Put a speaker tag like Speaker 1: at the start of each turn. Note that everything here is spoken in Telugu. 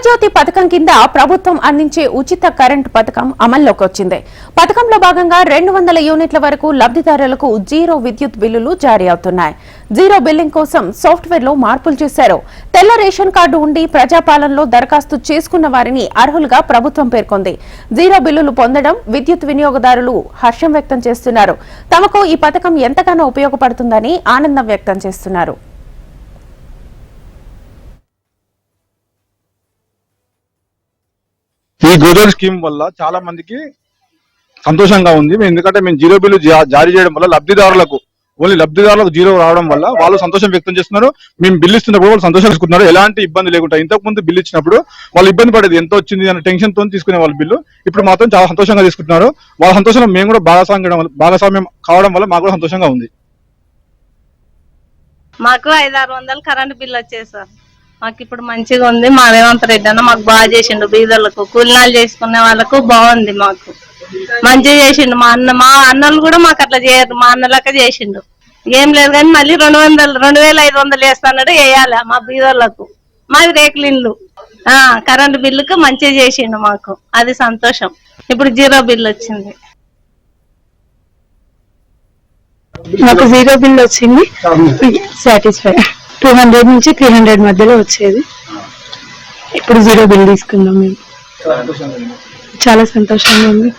Speaker 1: గృహజ్యోతి పథకం కింద ప్రభుత్వం అందించే ఉచిత కరెంటు పథకం అమల్లోకి వచ్చింది. పథకంలో భాగంగా 200 యూనిట్ల వరకు లబ్ధిదారులకు జీరో విద్యుత్ బిల్లులు జారీ అవుతున్నాయి. జీరో బిల్లింగ్ కోసం సాఫ్ట్వేర్ లో మార్పులు చేశారు. తెల్ల రేషన్ కార్డు ఉండి ప్రజాపాలనలో దరఖాస్తు చేసుకున్న వారిని అర్హులుగా ప్రభుత్వం పేర్కొంది. జీరో బిల్లులు పొందడం విద్యుత్ వినియోగదారులు హర్షం వ్యక్తం చేస్తున్నారు. తమకు ఈ పథకం ఎంతగానో ఉపయోగపడుతుందని ఆనందం వ్యక్తం చేస్తున్నారు.
Speaker 2: ఈ గృహజ్యోతి స్కీమ్ వల్ల చాలా మందికి సంతోషంగా ఉంది. ఎందుకంటే మేము జీరో బిల్లు జారీ చేయడం వల్ల లబ్ధిదారులకు జీరో రావడం వల్ల వాళ్ళు సంతోషం వ్యక్తం చేస్తున్నారు. మేము బిల్లు ఇస్తున్నప్పుడు వాళ్ళు సంతోషం తీసుకుంటున్నారు. ఎలాంటి ఇబ్బంది లేకుండా ఇంతకు ముందు బిల్లు ఇచ్చినప్పుడు వాళ్ళు ఇబ్బంది పడేది ఎంత వచ్చింది అనే టెన్షన్ తో తీసుకునే వాళ్ళ బిల్లు ఇప్పుడు మాత్రం చాలా సంతోషంగా తీసుకుంటున్నారు. వాళ్ళ సంతోషంలో మేము కూడా భాగస్వామ్యం కావడం వల్ల మాకు కూడా సంతోషంగా ఉంది.
Speaker 3: మాకు 500-600 కరెంట్ బిల్లు వచ్చేది సార్. మాకు ఇప్పుడు మంచిగా ఉంది. మా రేవంత్ రెడ్డి అన్న మాకు బాగా చేసిండు. బీదర్లకు కూలినాలు చేసుకునే వాళ్ళకు బాగుంది. మాకు మంచిగా చేసిండు. మా అన్నలు కూడా మాకు అట్లా చేయరు. మా అన్నలక చేసిండు. ఏం లేదు కానీ మళ్ళీ 2,500 వేస్తాడు వేయాలి మా బీదర్లకు. మాది రేకుల ఇండ్లు. కరెంట్ బిల్లుకు మంచిగా చేసిండు. మాకు అది సంతోషం. ఇప్పుడు జీరో బిల్లు వచ్చింది.
Speaker 4: మాకు జీరో బిల్ వచ్చింది. సాటిస్ఫై 200 నుంచి 300 మధ్యలో వచ్చేది. ఇప్పుడు జీరో బిల్ తీసుకున్నాం. మేము చాలా సంతోషంగా ఉంది.